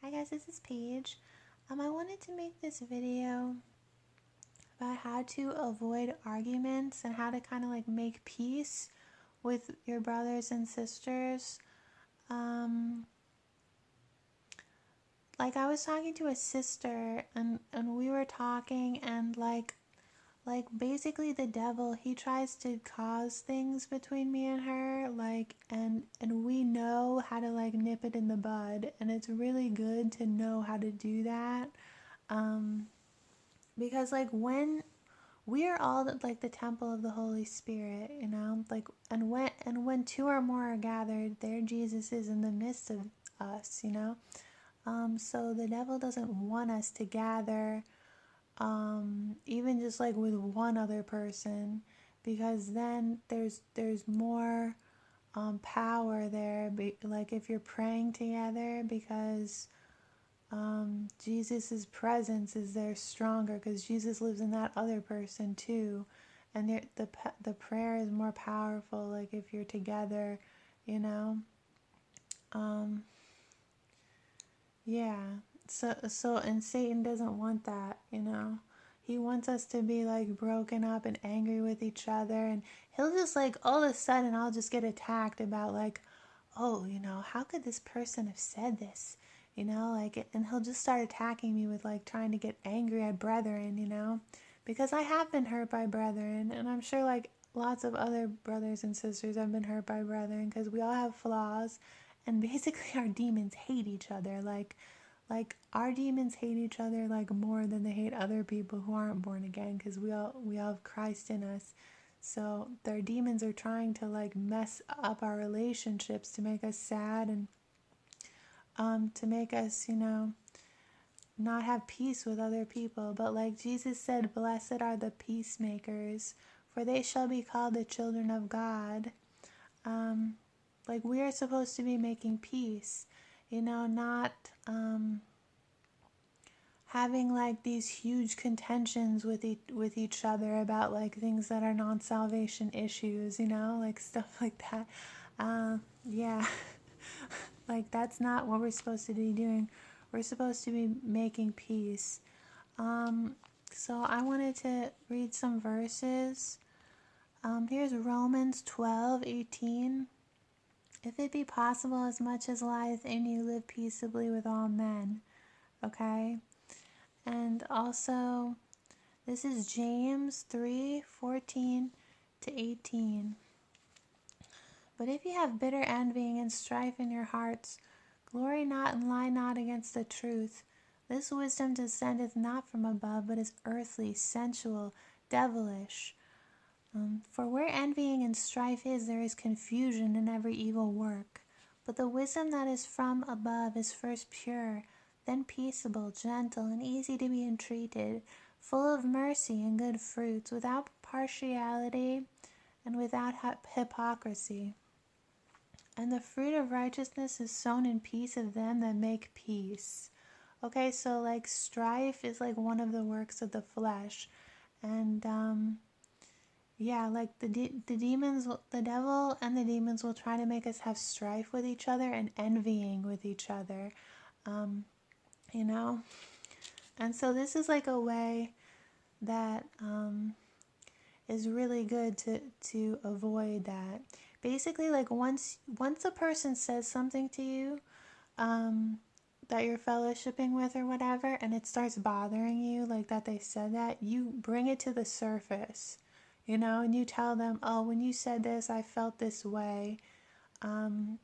Hi guys, this is Paige. I wanted to make this video about how to avoid arguments and how to kind of like make peace with your brothers and sisters. Like I was talking to a sister and we were talking and like basically the devil, he tries to cause things between me and her, like and we know how to like nip it in the bud, and it's really good to know how to do that. Because like when we are all like the temple of the Holy Spirit, like and when two or more are gathered, there Jesus is in the midst of us. So the devil doesn't want us to gather, even just like with one other person, because then there's more power there. Like if you're praying together, because Jesus's presence is there stronger, because Jesus lives in that other person too, and the prayer is more powerful. Like if you're together, you know. Yeah. So and Satan doesn't want that. He wants us to be like broken up and angry with each other, and he'll just like all of a sudden I'll just get attacked about like, oh, how could this person have said this? Like, and he'll just start attacking me with like trying to get angry at brethren, because I have been hurt by brethren, and I'm sure like lots of other brothers and sisters have been hurt by brethren, because we all have flaws, and basically our demons hate each other. Like our demons hate each other like more than they hate other people who aren't born again, because we all have Christ in us. So their demons are trying to like mess up our relationships, to make us sad, and to make us, not have peace with other people. But like Jesus said, blessed are the peacemakers, for they shall be called the children of God. Like we are supposed to be making peace, not having like these huge contentions with each other about like things that are non-salvation issues, like stuff like that. Yeah. Like that's not what we're supposed to be doing. We're supposed to be making peace. So I wanted to read some verses. Here's Romans 12:18. If it be possible, as much as lieth in you, live peaceably with all men. Okay? And also, this is James 3:14-18. But if you have bitter envying and strife in your hearts, glory not and lie not against the truth. This wisdom descendeth not from above, but is earthly, sensual, devilish. For where envying and strife is, there is confusion in every evil work. But the wisdom that is from above is first pure, then peaceable, gentle, and easy to be entreated, full of mercy and good fruits, without partiality and without hypocrisy. And the fruit of righteousness is sown in peace of them that make peace. Okay, so like strife is like one of the works of the flesh. And yeah, like the demons, the devil and the demons will try to make us have strife with each other and envying with each other. You know? And so this is like a way that is really good to avoid that. Basically, like once a person says something to you that you're fellowshipping with or whatever, and it starts bothering you, like that they said that, you bring it to the surface, and you tell them, oh, when you said this, I felt this way. And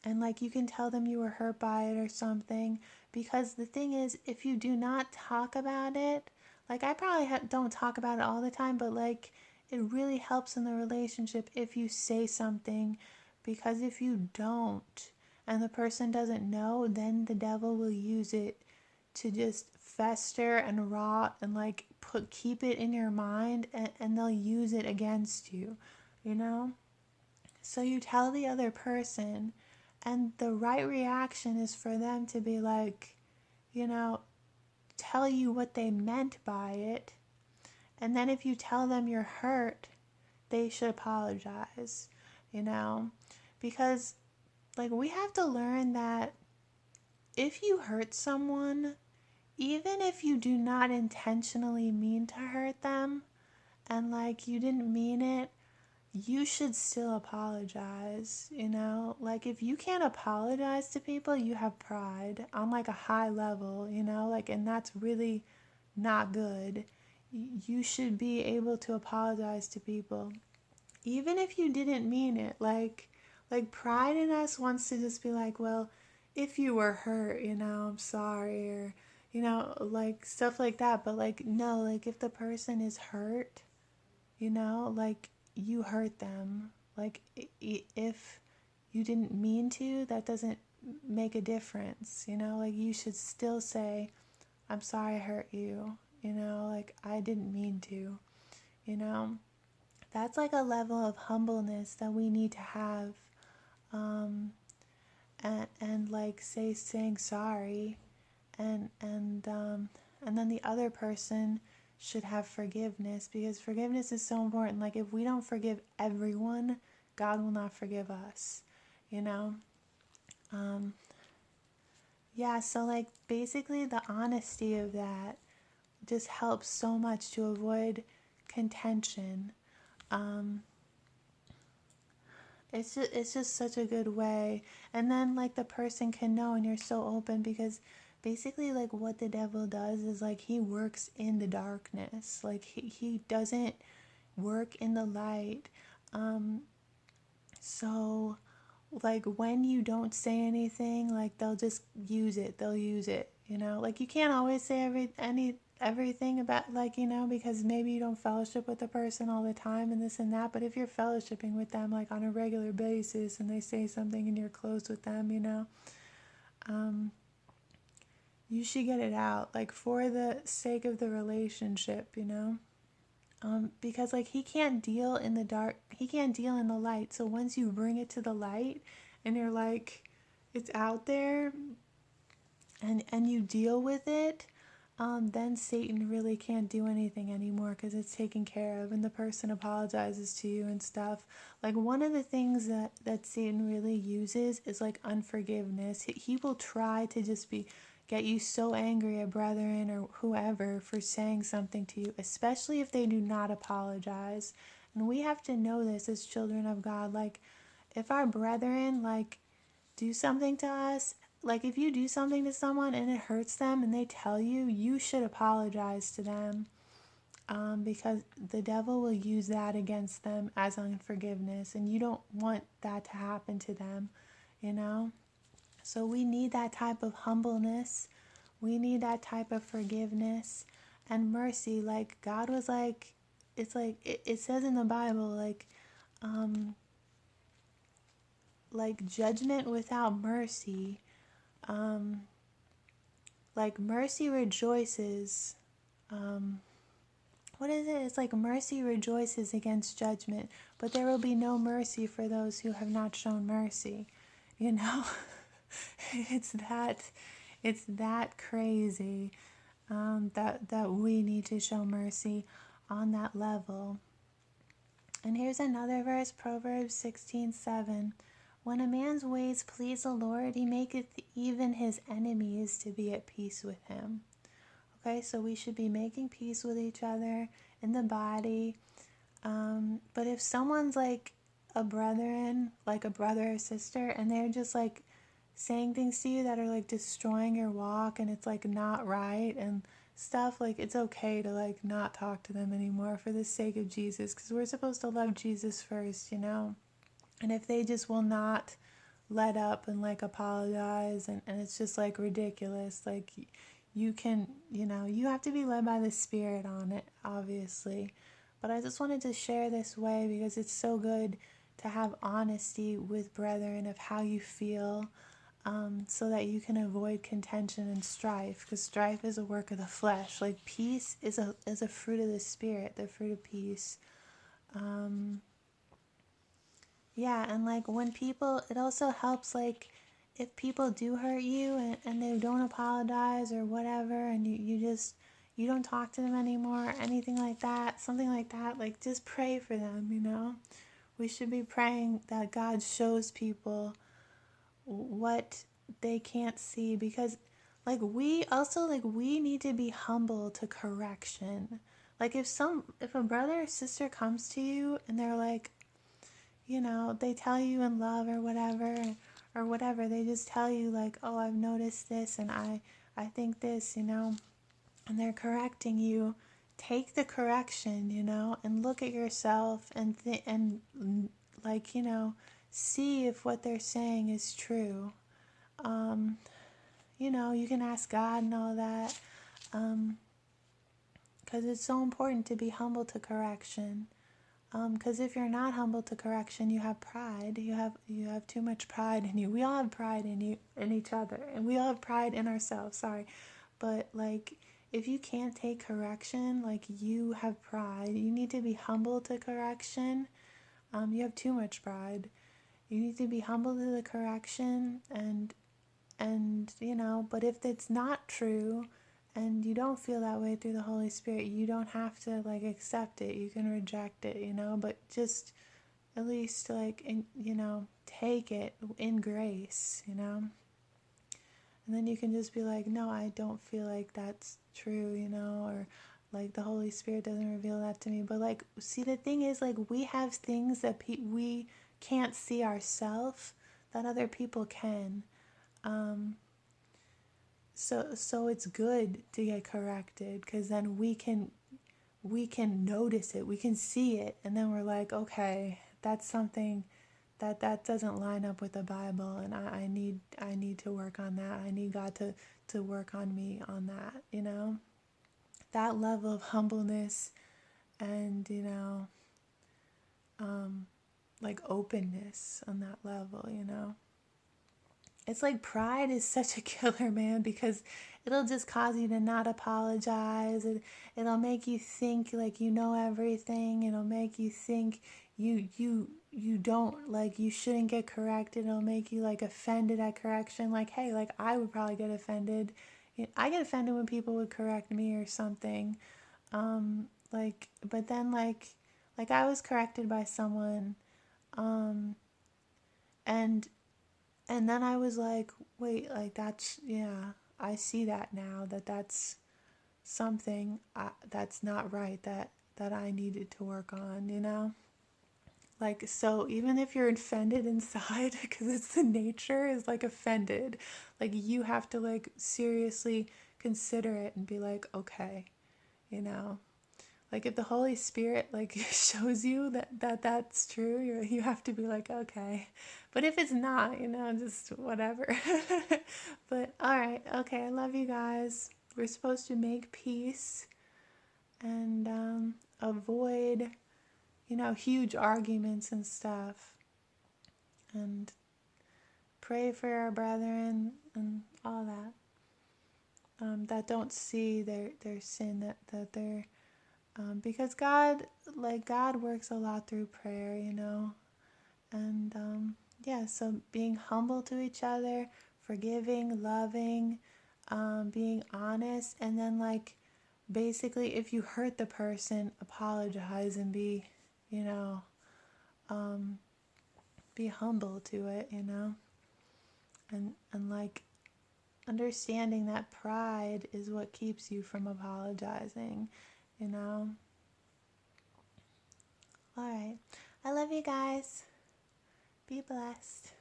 like you can tell them you were hurt by it or something, because the thing is, if you do not talk about it, like I probably don't talk about it all the time, but like it really helps in the relationship if you say something, because if you don't and the person doesn't know, then the devil will use it to just fester and rot and like keep it in your mind, and they'll use it against you, So you tell the other person, and the right reaction is for them to be like, tell you what they meant by it. And then if you tell them you're hurt, they should apologize, because like we have to learn that if you hurt someone, even if you do not intentionally mean to hurt them, and like you didn't mean it, you should still apologize, you know? Like if you can't apologize to people, you have pride on like a high level, you know? Like, and that's really not good. You should be able to apologize to people, even if you didn't mean it. Like pride in us wants to just be like, well, if you were hurt, you know, I'm sorry, or you know, like stuff like that. But like no, like if the person is hurt, you know, like you hurt them. Like if you didn't mean to, that doesn't make a difference, you know? Like you should still say, I'm sorry I hurt you, you know? Like I didn't mean to, you know? That's like a level of humbleness that we need to have. And like saying sorry, and then the other person should have forgiveness, because forgiveness is so important. Like if we don't forgive everyone, God will not forgive us, you know? Yeah, so like basically the honesty of that just helps so much to avoid contention. It's just such a good way. And then like the person can know, and you're so open, because basically like what the devil does is like he works in the darkness. Like he doesn't work in the light. So like when you don't say anything, like they'll just use it. They'll use it, you know? Like you can't always say everything about, like, you know, because maybe you don't fellowship with the person all the time and this and that. But if you're fellowshipping with them like on a regular basis and they say something and you're close with them, you know, you should get it out, like for the sake of the relationship, you know. Because like he can't deal in the dark, he can't deal in the light. So once you bring it to the light and you're like, it's out there, and you deal with it, then Satan really can't do anything anymore, because it's taken care of and the person apologizes to you and stuff. Like one of the things that Satan really uses is like unforgiveness. He will try to just get you so angry at brethren or whoever for saying something to you, especially if they do not apologize. And we have to know this as children of God. Like if our brethren like do something to us, like if you do something to someone and it hurts them and they tell you, you should apologize to them, because the devil will use that against them as unforgiveness, and you don't want that to happen to them, you know? So we need that type of humbleness. We need that type of forgiveness and mercy. Like God was like, it's like, it says in the Bible, like judgment without mercy, like mercy rejoices, what is it? It's like mercy rejoices against judgment, but there will be no mercy for those who have not shown mercy, you know? it's that crazy, that we need to show mercy on that level. And here's another verse, Proverbs 16:7. When a man's ways please the Lord, he maketh even his enemies to be at peace with him. Okay, so we should be making peace with each other in the body. But if someone's like a brethren, like a brother or sister, and they're just like saying things to you that are like destroying your walk, and it's like not right and stuff, like it's okay to like not talk to them anymore for the sake of Jesus, because we're supposed to love Jesus first, you know. And if they just will not let up and like apologize, and it's just like ridiculous, like you can, you know, you have to be led by the Spirit on it, obviously. But I just wanted to share this way because it's so good to have honesty with brethren of how you feel, so that you can avoid contention and strife, because strife is a work of the flesh. Like peace is a fruit of the Spirit, the fruit of peace. Yeah, and like when people, it also helps, like if people do hurt you and they don't apologize or whatever, and you don't talk to them anymore or anything like that, something like that, like just pray for them, you know. We should be praying that God shows people what they can't see, because like we need to be humble to correction. Like if a brother or sister comes to you and they're like, they tell you in love or whatever, they just tell you like, oh, I've noticed this and I think this, and they're correcting you. Take the correction, and look at yourself and like, see if what they're saying is true. You can ask God and all that, because it's so important to be humble to correction. Because if you're not humble to correction, you have pride. You have too much pride in you. We all have pride in each other, and we all have pride in ourselves. Sorry, but like if you can't take correction, like you have pride. You need to be humble to correction. You have too much pride. You need to be humble to the correction, and but if it's not true and you don't feel that way through the Holy Spirit, you don't have to like accept it. You can reject it, but just at least like take it in grace, and then you can just be like, no, I don't feel like that's true, or like the Holy Spirit doesn't reveal that to me. But like, see, the thing is, like, we have things that we can't see ourselves that other people can. So it's good to get corrected, because then we can notice it, we can see it, and then we're like, okay, that's something that doesn't line up with the Bible, and I need to work on that. I need God to work on me on that, that level of humbleness and like openness on that level, It's like pride is such a killer, man, because it'll just cause you to not apologize. It'll make you think like you know everything. It'll make you think you don't, like, you shouldn't get corrected. It'll make you like offended at correction. Like, hey, like I would probably get offended. I get offended when people would correct me or something. But then like I was corrected by someone, and then I was like, wait, like that's, yeah, I see that now, that's something that's not right, that I needed to work on, Like, so even if you're offended inside, because it's the nature is like offended, like you have to like seriously consider it and be like, okay, Like if the Holy Spirit like shows you that's true, you have to be like, okay. But if it's not, just whatever. But all right, okay, I love you guys. We're supposed to make peace and avoid, huge arguments and stuff. And pray for our brethren and all that. That don't see their sin, that they're because God works a lot through prayer, and so being humble to each other, forgiving, loving, being honest, and then like basically if you hurt the person, apologize and be humble to it, and like understanding that pride is what keeps you from apologizing. All right. I love you guys. Be blessed.